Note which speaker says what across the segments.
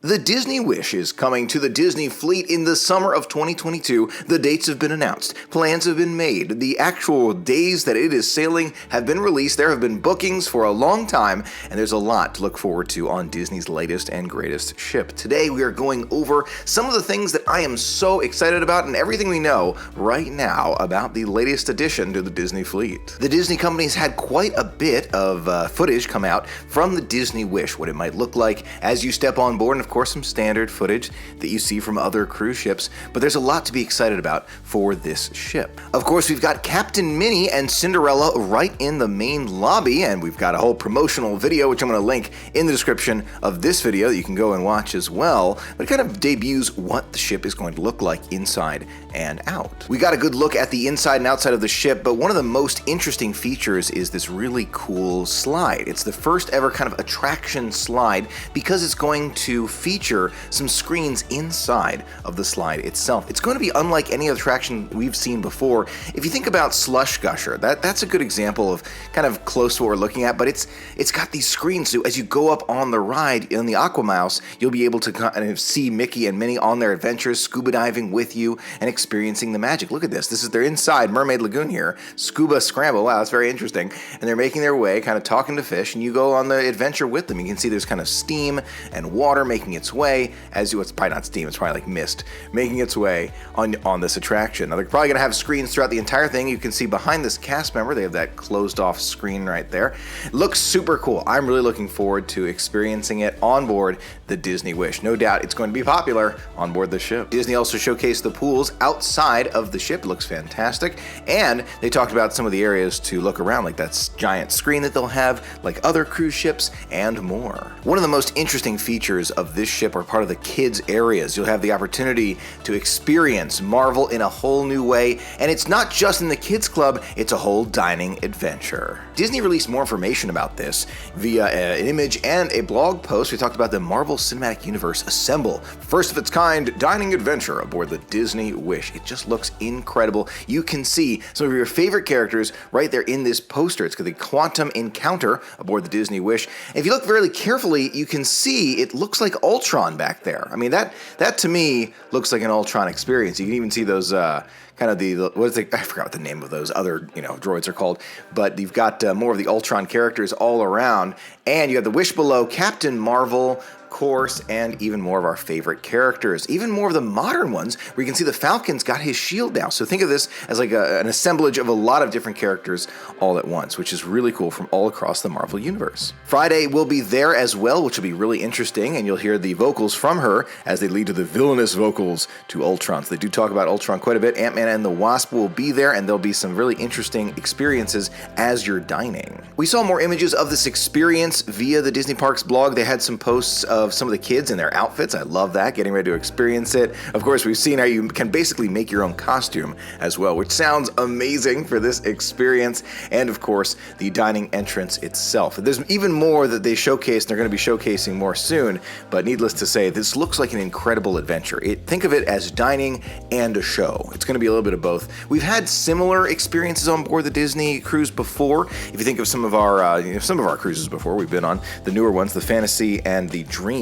Speaker 1: The Disney Wish is coming to the Disney fleet in the summer of 2022. The dates have been announced, plans have been made, the actual days that it is sailing have been released, there have been bookings for a long time, and there's a lot to look forward to on Disney's latest and greatest ship. Today we are going over some of the things that I am so excited about and everything we know right now about the latest addition to the Disney fleet. The Disney company's had quite a bit of footage come out from the Disney Wish, what it might look like as you step on board, and of course some standard footage that you see from other cruise ships, but there's a lot to be excited about for this ship. Of course, we've got Captain Minnie and Cinderella right in the main lobby, and we've got a whole promotional video, which I'm going to link in the description of this video that you can go and watch as well, but it kind of debuts what the ship is going to look like inside and out. We got a good look at the inside and outside of the ship, but one of the most interesting features is this really cool slide. It's the first ever kind of attraction slide because it's going to feature some screens inside of the slide itself. It's going to be unlike any attraction we've seen before. If you think about Slush Gusher, that's a good example of kind of close to what we're looking at, but it's got these screens, so as you go up on the ride in the AquaMouse, you'll be able to kind of see Mickey and Minnie on their adventures, scuba diving with you and experiencing the magic. Look at this. This is their inside Mermaid Lagoon here. Scuba Scramble. Wow, that's very interesting. And they're making their way, kind of talking to fish, and you go on the adventure with them. You can see there's kind of steam and water making its way as you, it's probably not steam, it's probably like mist, making its way on this attraction. Now they're probably going to have screens throughout the entire thing. You can see behind this cast member, they have that closed off screen right there. It looks super cool. I'm really looking forward to experiencing it on board the Disney Wish. No doubt it's going to be popular on board the ship. Disney also showcased the pools outside of the ship. It looks fantastic. And they talked about some of the areas to look around, like that giant screen that they'll have, like other cruise ships, and more. One of the most interesting features of this ship are part of the kids areas. You'll have the opportunity to experience Marvel in a whole new way, and it's not just in the kids club, it's a whole dining adventure. Disney released more information about this via an image and a blog post. We talked about the Marvel Cinematic Universe Assemble, first of its kind dining adventure aboard the Disney Wish. It just looks incredible. You can see some of your favorite characters right there in this poster. It's got the Quantum Encounter aboard the Disney Wish. And if you look very carefully, you can see it looks like Ultron back there. I mean, that to me looks like an Ultron experience. You can even see those kind of I forgot what the name of those other droids are called, but you've got more of the Ultron characters all around, and you have the Wish below, Captain Marvel, course, and even more of our favorite characters, even more of the modern ones, where you can see the Falcon's got his shield now. So think of this as like an assemblage of a lot of different characters all at once, which is really cool from all across the Marvel Universe. Friday will be there as well, which will be really interesting, and you'll hear the vocals from her as they lead to the villainous vocals to Ultron. So they do talk about Ultron quite a bit. Ant-Man and the Wasp will be there, and there'll be some really interesting experiences as you're dining. We saw more images of this experience via the Disney Parks blog. They had some posts of some of the kids in their outfits. I love that, getting ready to experience it. Of course, we've seen how you can basically make your own costume as well, which sounds amazing for this experience. And of course, the dining entrance itself. There's even more that they showcased. They're going to be showcasing more soon, but needless to say, this looks like an incredible adventure. Think of it as dining and a show. It's going to be a little bit of both. We've had similar experiences on board the Disney cruise before. If you think of some of our cruises before, we've been on the newer ones, the Fantasy and the Dream.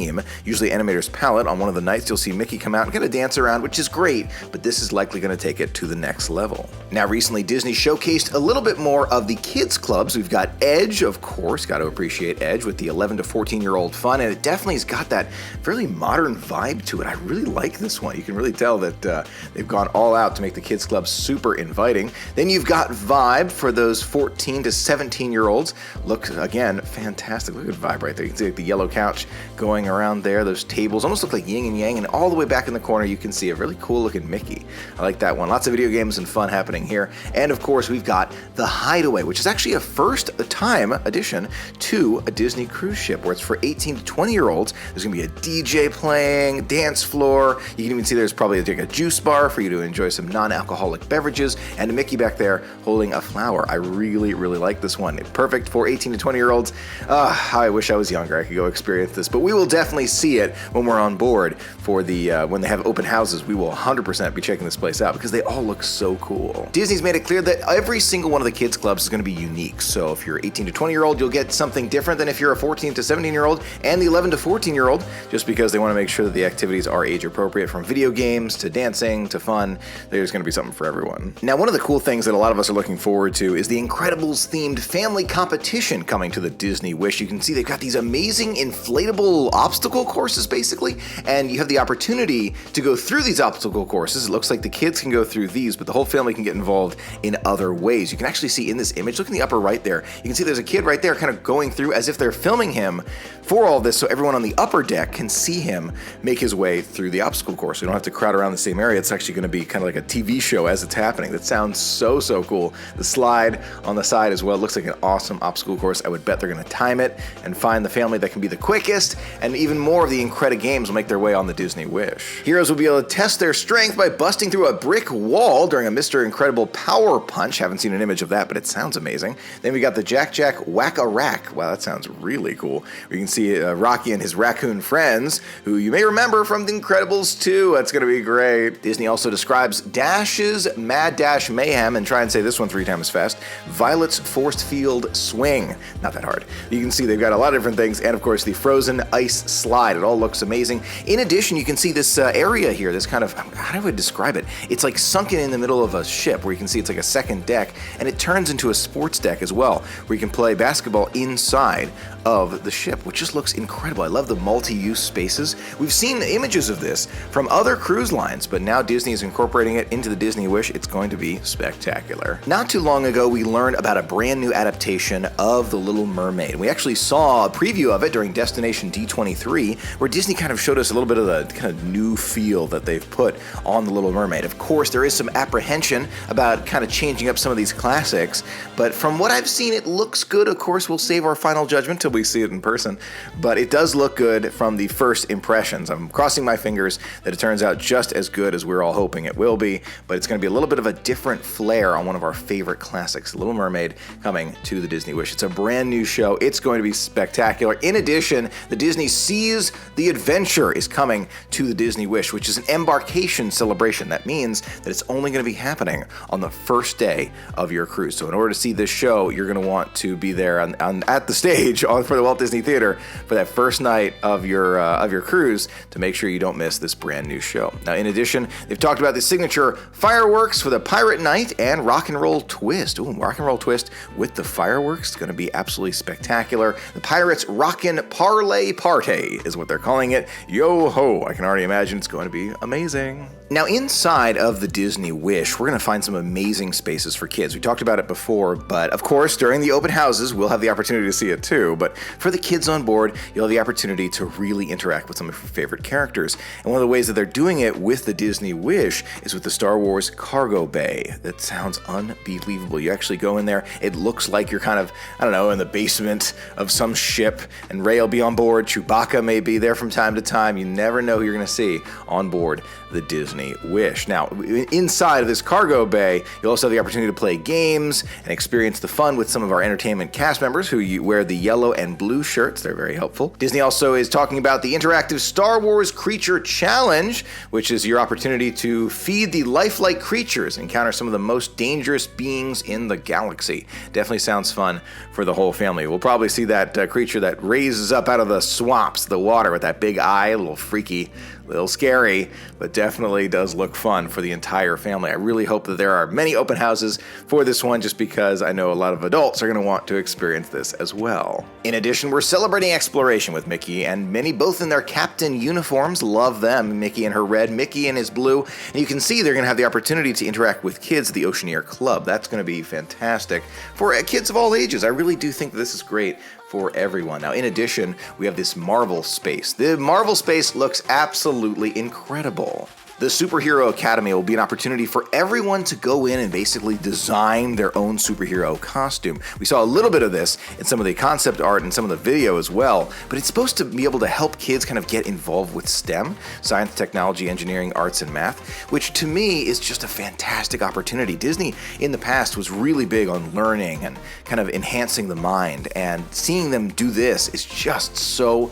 Speaker 1: Usually Animator's Palette, on one of the nights you'll see Mickey come out and kind of dance around, which is great, but this is likely going to take it to the next level. Now recently Disney showcased a little bit more of the kids clubs. We've got Edge, of course, got to appreciate Edge with the 11 to 14-year-old fun, and it definitely has got that fairly modern vibe to it. I really like this one. You can really tell that they've gone all out to make the kids club super inviting. Then you've got Vibe for those 14 to 17-year-olds. Look, again, fantastic. Look at Vibe right there. You can see like the yellow couch going around there. Those tables almost look like yin and yang, and all the way back in the corner you can see a really cool looking Mickey. I like that one. Lots of video games and fun happening here. And of course we've got the Hideaway, which is actually a first time addition to a Disney cruise ship, where it's for 18 to 20-year-olds. There's gonna be a DJ playing, dance floor. You can even see there's probably a juice bar for you to enjoy some non-alcoholic beverages, and a Mickey back there holding a flower. I really like this one. It's perfect for 18 to 20-year-olds. How I wish I was younger. I could go experience this, but we will will definitely see it when we're on board for the when they have open houses. We will 100% be checking this place out because they all look so cool. Disney's made it clear that every single one of the kids clubs is going to be unique. So if you're 18 to 20-year-old, you'll get something different than if you're a 14 to 17-year-old and the 11 to 14-year-old, just because they want to make sure that the activities are age appropriate, from video games to dancing to fun. There's going to be something for everyone. Now, one of the cool things that a lot of us are looking forward to is the Incredibles themed family competition coming to the Disney Wish. You can see they've got these amazing inflatable obstacle courses basically, and you have the opportunity to go through these obstacle courses. It looks like the kids can go through these, but the whole family can get involved in other ways. You can actually see in this image, look in the upper right there, you can see there's a kid right there kind of going through as if they're filming him for all this, so everyone on the upper deck can see him make his way through the obstacle course. We don't have to crowd around the same area. It's actually going to be kind of like a TV show as it's happening. That sounds so cool. The slide on the side as well looks like an awesome obstacle course. I would bet they're going to time it and find the family that can be the quickest, and even more of the Incredible games will make their way on the Disney Wish. Heroes will be able to test their strength by busting through a brick wall during a Mr. Incredible power punch. Haven't seen an image of that, but it sounds amazing. Then we got the Jack Whack-a-Rack. Wow, that sounds really cool. You can see Rocky and his raccoon friends, who you may remember from The Incredibles 2. That's going to be great. Disney also describes Dash's Mad Dash Mayhem, and try and say this one 3 times fast, Violet's Force Field Swing. Not that hard. You can see they've got a lot of different things, and of course the Frozen Ice Slide. It all looks amazing. In addition, you can see this area here, this kind of, how do I describe it? It's like sunken in the middle of a ship, where you can see it's like a second deck, and it turns into a sports deck as well, where you can play basketball inside of the ship, which just looks incredible. I love the multi-use spaces. We've seen images of this from other cruise lines, but now Disney is incorporating it into the Disney Wish. It's going to be spectacular. Not too long ago, we learned about a brand new adaptation of The Little Mermaid. We actually saw a preview of it during Destination D23, where Disney kind of showed us a little bit of the kind of new feel that they've put on The Little Mermaid. Of course, there is some apprehension about kind of changing up some of these classics, but from what I've seen, it looks good. Of course, we'll save our final judgment till we see it in person, but it does look good from the first impressions. I'm crossing my fingers that it turns out just as good as we're all hoping it will be, but it's going to be a little bit of a different flair on one of our favorite classics, Little Mermaid, coming to the Disney Wish. It's a brand new show. It's going to be spectacular. In addition, the Disney Seas the Adventure is coming to the Disney Wish, which is an embarkation celebration. That means that it's only going to be happening on the first day of your cruise. So in order to see this show, you're going to want to be there at the stage for the Walt Disney Theater for that first night of your cruise, to make sure you don't miss this brand new show. Now, in addition, they've talked about the signature fireworks for the Pirate Night and Rock and Roll Twist. Ooh, Rock and Roll Twist with the fireworks. It's going to be absolutely spectacular. The Pirates Rockin' Parlay Party is what they're calling it. Yo ho! I can already imagine it's going to be amazing. Now, inside of the Disney Wish, we're going to find some amazing spaces for kids. We talked about it before, but of course, during the open houses, we'll have the opportunity to see it too. But for the kids on board, you'll have the opportunity to really interact with some of your favorite characters. And one of the ways that they're doing it with the Disney Wish is with the Star Wars cargo bay. That sounds unbelievable. You actually go in there, it looks like you're kind of, I don't know, in the basement of some ship, and Rey will be on board. Chewbacca may be there from time to time. You never know who you're going to see on board the Disney Wish. Now, inside of this cargo bay, you'll also have the opportunity to play games and experience the fun with some of our entertainment cast members who wear the yellow and blue shirts. They're very helpful. Disney also is talking about the interactive Star Wars Creature Challenge, which is your opportunity to feed the lifelike creatures, encounter some of the most dangerous beings in the galaxy. Definitely sounds fun for the whole family. We'll probably see that creature that raises up out of the swamps, the water, with that big eye, a little freaky, a little scary, but definitely does look fun for the entire family. I really hope that there are many open houses for this one, just because I know a lot of adults are going to want to experience this as well. In addition, we're celebrating exploration with Mickey and Minnie, both in their captain uniforms. Love them. Mickey in her red, Mickey in his blue. And you can see they're going to have the opportunity to interact with kids at the Oceaneer Club. That's going to be fantastic for kids of all ages. I really do think this is great for everyone. Now, in addition, we have this Marvel space. The Marvel space looks absolutely incredible. The Superhero Academy will be an opportunity for everyone to go in and basically design their own superhero costume. We saw a little bit of this in some of the concept art and some of the video as well, but it's supposed to be able to help kids kind of get involved with STEM, science, technology, engineering, arts, and math, which to me is just a fantastic opportunity. Disney in the past was really big on learning and kind of enhancing the mind, and seeing them do this is just so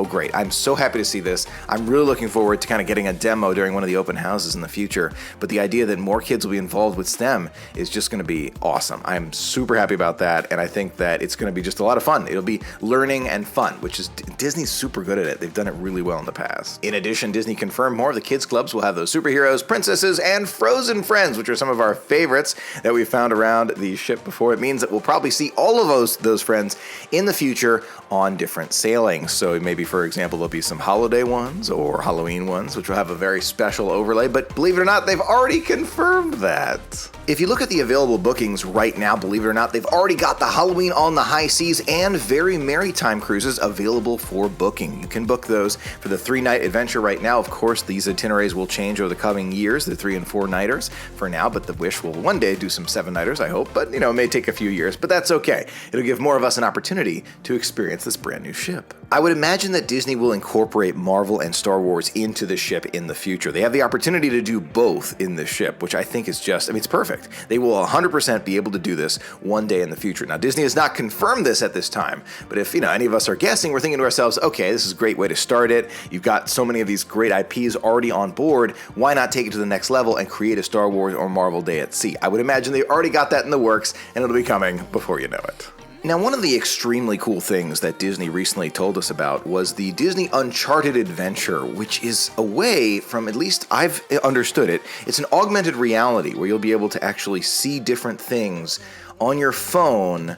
Speaker 1: great. I'm so happy to see this. I'm really looking forward to kind of getting a demo during one of the open houses in the future, but the idea that more kids will be involved with STEM is just going to be awesome. I'm super happy about that, and I think that it's going to be just a lot of fun. It'll be learning and fun, which is Disney's super good at it. They've done it really well in the past. In addition, Disney confirmed more of the kids clubs will have those superheroes, princesses, and frozen friends, which are some of our favorites that we found around the ship before. It means that we'll probably see all of those friends in the future on different sailings. So maybe, for example, there'll be some holiday ones or Halloween ones, which will have a very special overlay, but believe it or not, they've already confirmed that. If you look at the available bookings right now, believe it or not, they've already got the Halloween on the High Seas and Very Merry Time cruises available for booking. You can book those for the 3-night adventure right now. Of course, these itineraries will change over the coming years, the 3 and 4 nighters for now, but the Wish will one day do some 7-nighters, I hope, but it may take a few years, but that's okay. It'll give more of us an opportunity to experience this brand new ship. I would imagine that Disney will incorporate Marvel and Star Wars into the ship in the future. They have the opportunity to do both in the ship, which I think is just, it's perfect. They will 100% be able to do this one day in the future. Now, Disney has not confirmed this at this time, but if, any of us are guessing, we're thinking to ourselves, okay, this is a great way to start it. You've got so many of these great IPs already on board. Why not take it to the next level and create a Star Wars or Marvel Day at Sea? I would imagine they already got that in the works, and it'll be coming before you know it. Now, one of the extremely cool things that Disney recently told us about was the Disney Uncharted adventure, which is a way from, at least I've understood it, it's an augmented reality where you'll be able to actually see different things on your phone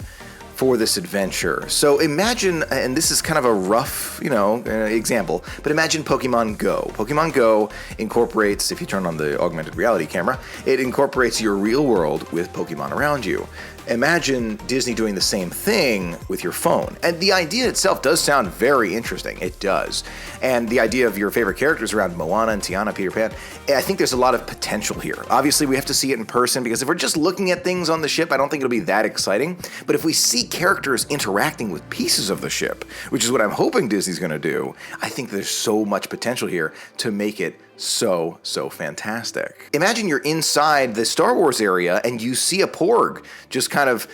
Speaker 1: for this adventure. So imagine, and this is kind of a rough, example, but imagine Pokemon Go. Pokemon Go incorporates, if you turn on the augmented reality camera, it incorporates your real world with Pokemon around you. Imagine Disney doing the same thing with your phone. And the idea itself does sound very interesting. It does. And the idea of your favorite characters around Moana and Tiana, Peter Pan, I think there's a lot of potential here. Obviously, we have to see it in person, because if we're just looking at things on the ship, I don't think it'll be that exciting. But if we see characters interacting with pieces of the ship, which is what I'm hoping Disney's going to do, I think there's so much potential here to make it so fantastic. Imagine you're inside the Star Wars area and you see a Porg just kind of,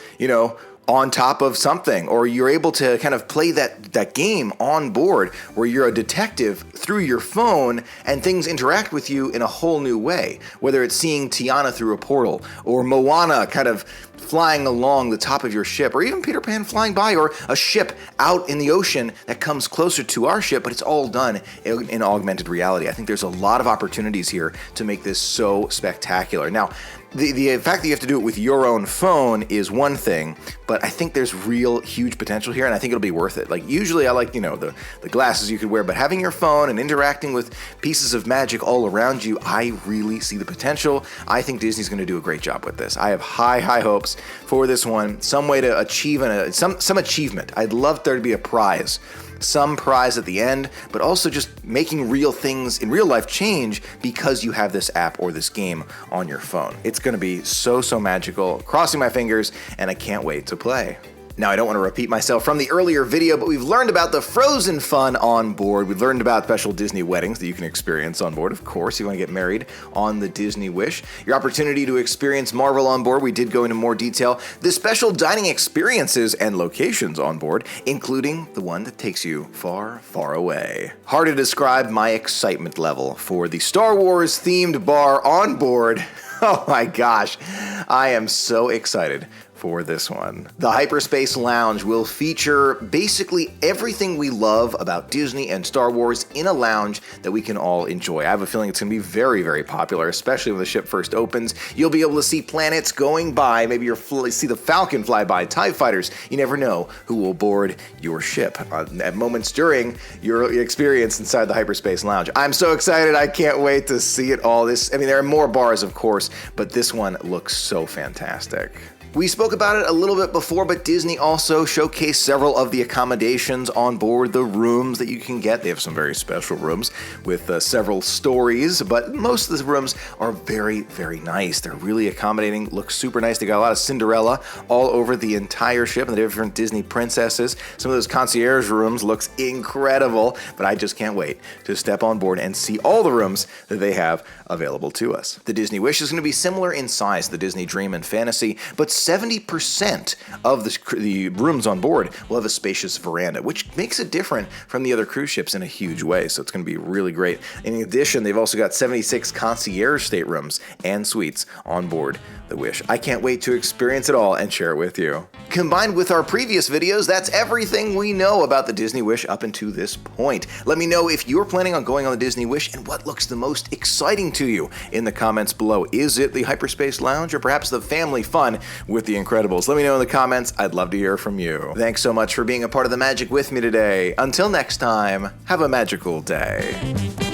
Speaker 1: on top of something, or you're able to kind of play that game on board where you're a detective through your phone and things interact with you in a whole new way, whether it's seeing Tiana through a portal or Moana kind of flying along the top of your ship, or even Peter Pan flying by, or a ship out in the ocean that comes closer to our ship, but it's all done in augmented reality. I think there's a lot of opportunities here to make this so spectacular. Now, the fact that you have to do it with your own phone is one thing, but I think there's real huge potential here, and I think it'll be worth it. Like, usually I like, the glasses you could wear, but having your phone and interacting with pieces of magic all around you, I really see the potential. I think Disney's going to do a great job with this. I have high hopes for this one. Some way to achieve some achievement. I'd love there to be a prize. Some prize at the end, but also just making real things in real life change because you have this app or this game on your phone. It's going to be so magical. Crossing my fingers, and I can't wait to play. Now, I don't want to repeat myself from the earlier video, but we've learned about the frozen fun on board. We've learned about special Disney weddings that you can experience on board. Of course, you want to get married on the Disney Wish. Your opportunity to experience Marvel on board, we did go into more detail. The special dining experiences and locations on board, including the one that takes you far away. Hard to describe my excitement level for the Star Wars themed bar on board. Oh my gosh, I am so excited for this one. The Hyperspace Lounge will feature basically everything we love about Disney and Star Wars in a lounge that we can all enjoy. I have a feeling it's going to be very popular, especially when the ship first opens. You'll be able to see planets going by. Maybe you'll see the Falcon fly by, TIE fighters. You never know who will board your ship at moments during your experience inside the Hyperspace Lounge. I'm so excited. I can't wait to see it all. There are more bars, of course, but this one looks so fantastic. We spoke about it a little bit before, but Disney also showcased several of the accommodations on board, the rooms that you can get. They have some very special rooms with several stories, but most of the rooms are very, very nice. They're really accommodating, look super nice. They got a lot of Cinderella all over the entire ship and the different Disney princesses. Some of those concierge rooms looks incredible, but I just can't wait to step on board and see all the rooms that they have available to us. The Disney Wish is going to be similar in size to the Disney Dream and Fantasy, but 70% of the rooms on board will have a spacious veranda, which makes it different from the other cruise ships in a huge way, so it's going to be really great. In addition, they've also got 76 concierge staterooms and suites on board the Wish. I can't wait to experience it all and share it with you. Combined with our previous videos, that's everything we know about the Disney Wish up until this point. Let me know if you're planning on going on the Disney Wish and what looks the most exciting to you in the comments below. Is it the Hyperspace Lounge or perhaps the family fun with the Incredibles? Let me know in the comments. I'd love to hear from you. Thanks so much for being a part of the magic with me today. Until next time, have a magical day.